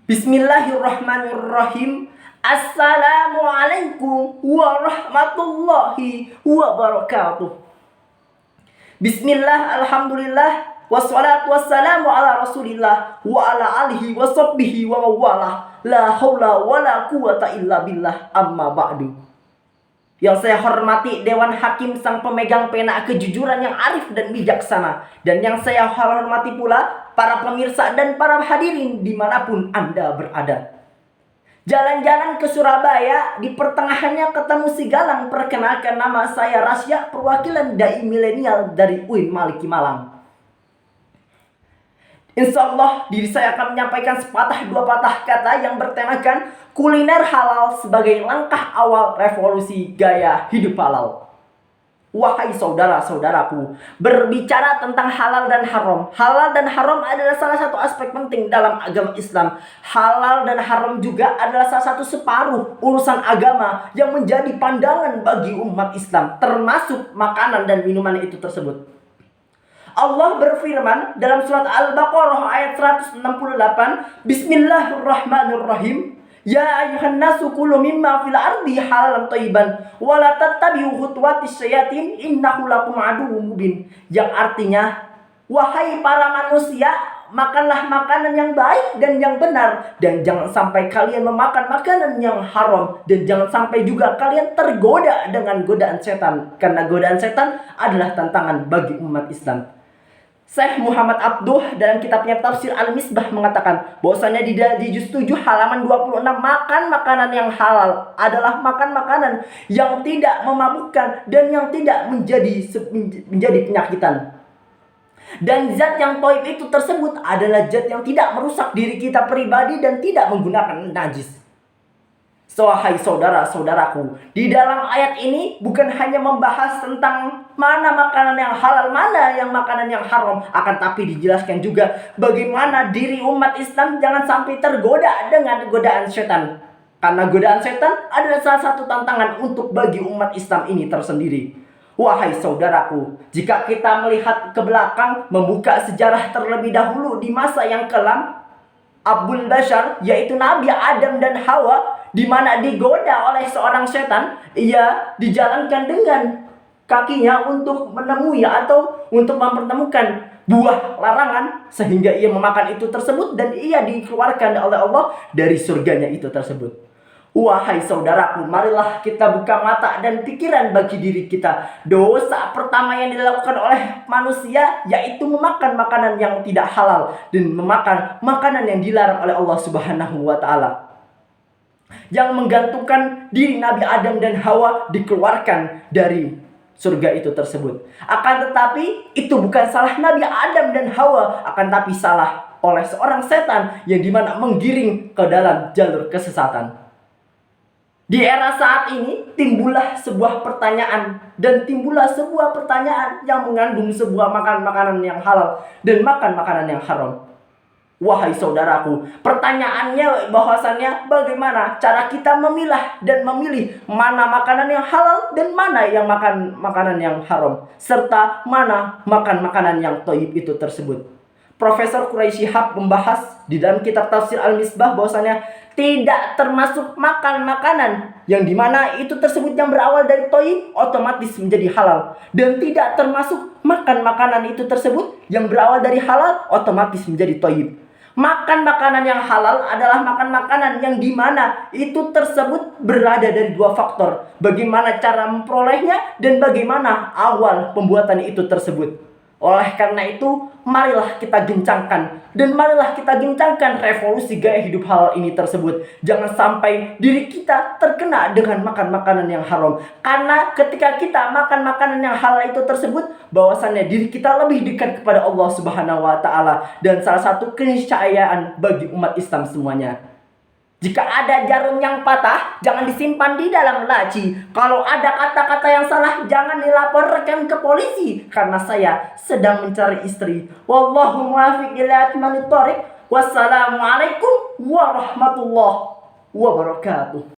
Bismillahirrahmanirrahim. Assalamualaikum warahmatullahi wabarakatuh. Bismillah, alhamdulillah, wassalatu wassalamu ala rasulillah wa ala alihi wa sahbihi wa mawalah. La haula wa la quwata illa billah, amma ba'du. Yang saya hormati Dewan Hakim sang pemegang pena kejujuran yang arif dan bijaksana. Dan yang saya hormati pula para pemirsa dan para hadirin dimanapun Anda berada. Jalan-jalan ke Surabaya, di pertengahannya ketemu si Galang. Perkenalkan, nama saya Rasya, perwakilan dai milenial dari UIN Maliki Malang. Insya Allah diri saya akan menyampaikan sepatah dua patah kata yang bertemakan kuliner halal sebagai langkah awal revolusi gaya hidup halal. Wahai saudara-saudaraku, berbicara tentang halal dan haram. Halal dan haram adalah salah satu aspek penting dalam agama Islam. Halal dan haram juga adalah salah satu separuh urusan agama yang menjadi pandangan bagi umat Islam, termasuk makanan dan minuman itu tersebut. Allah berfirman dalam surat Al-Baqarah ayat 168, Bismillahirrahmanirrahim. Ya ayuhan nasu kulu mimma fil ardi halalan thayyiban wa la tattabi'u khutuwatis syayatin innahu lakum aduwwum mubin. Yang artinya, wahai para manusia, makanlah makanan yang baik dan yang benar, dan jangan sampai kalian memakan makanan yang haram, dan jangan sampai juga kalian tergoda dengan godaan setan, karena godaan setan adalah tantangan bagi umat Islam. Syekh Muhammad Abduh dalam kitabnya Tafsir Al-Misbah mengatakan bahwasanya di juz 7 halaman 26, makan makanan yang halal adalah makan makanan yang tidak memabukkan dan yang tidak menjadi penyakitan. Dan zat yang thayyib itu tersebut adalah zat yang tidak merusak diri kita pribadi dan tidak menggunakan najis. Wahai saudara-saudaraku, di dalam ayat ini bukan hanya membahas tentang mana makanan yang halal, mana yang makanan yang haram, akan tapi dijelaskan juga bagaimana diri umat Islam jangan sampai tergoda dengan godaan setan. Karena godaan setan adalah salah satu tantangan untuk bagi umat Islam ini tersendiri. Wahai saudaraku, jika kita melihat ke belakang, membuka sejarah terlebih dahulu di masa yang kelam, Abul Bashar, yaitu Nabi Adam dan Hawa, di mana digoda oleh seorang setan, ia dijalankan dengan kakinya untuk menemui atau untuk mempertemukan buah larangan, sehingga ia memakan itu tersebut dan ia dikeluarkan oleh Allah dari surganya itu tersebut. Wahai saudaraku, marilah kita buka mata dan pikiran bagi diri kita. Dosa pertama yang dilakukan oleh manusia yaitu memakan makanan yang tidak halal dan memakan makanan yang dilarang oleh Allah Subhanahu wa Ta'ala, yang menggantungkan diri Nabi Adam dan Hawa dikeluarkan dari surga itu tersebut. Akan tetapi itu bukan salah Nabi Adam dan Hawa, akan tapi salah oleh seorang setan yang dimana menggiring ke dalam jalur kesesatan. Di era saat ini timbullah sebuah pertanyaan, dan timbullah sebuah pertanyaan yang mengandung sebuah makanan yang halal dan makan makanan yang haram. Wahai saudaraku, pertanyaannya bahwasannya bagaimana cara kita memilah dan memilih mana makanan yang halal dan mana yang makan makanan yang haram, serta mana makan makanan yang thayyib itu tersebut. Profesor Quraisy Shihab membahas di dalam kitab Tafsir Al-Misbah bahwasannya tidak termasuk makan makanan yang dimana itu tersebut yang berawal dari thayyib otomatis menjadi halal, dan tidak termasuk makan makanan itu tersebut yang berawal dari halal otomatis menjadi thayyib. Makan makanan yang halal adalah makan makanan yang dimana itu tersebut berada dari dua faktor. Bagaimana cara memperolehnya dan bagaimana awal pembuatan itu tersebut. Oleh karena itu, marilah kita gencangkan dan marilah kita gencangkan revolusi gaya hidup halal ini tersebut. Jangan sampai diri kita terkena dengan makan makanan yang haram. Karena ketika kita makan makanan yang halal itu tersebut, bahwasannya diri kita lebih dekat kepada Allah Subhanahu wa Ta'ala, dan salah satu keniscayaan bagi umat Islam semuanya. Jika ada jarum yang patah, jangan disimpan di dalam laci. Kalau ada kata-kata yang salah, jangan dilaporkan ke polisi, karena saya sedang mencari istri. Wallahu muwaffiq ila aqwamit thoriq. Wassalamualaikum warahmatullahi wabarakatuh.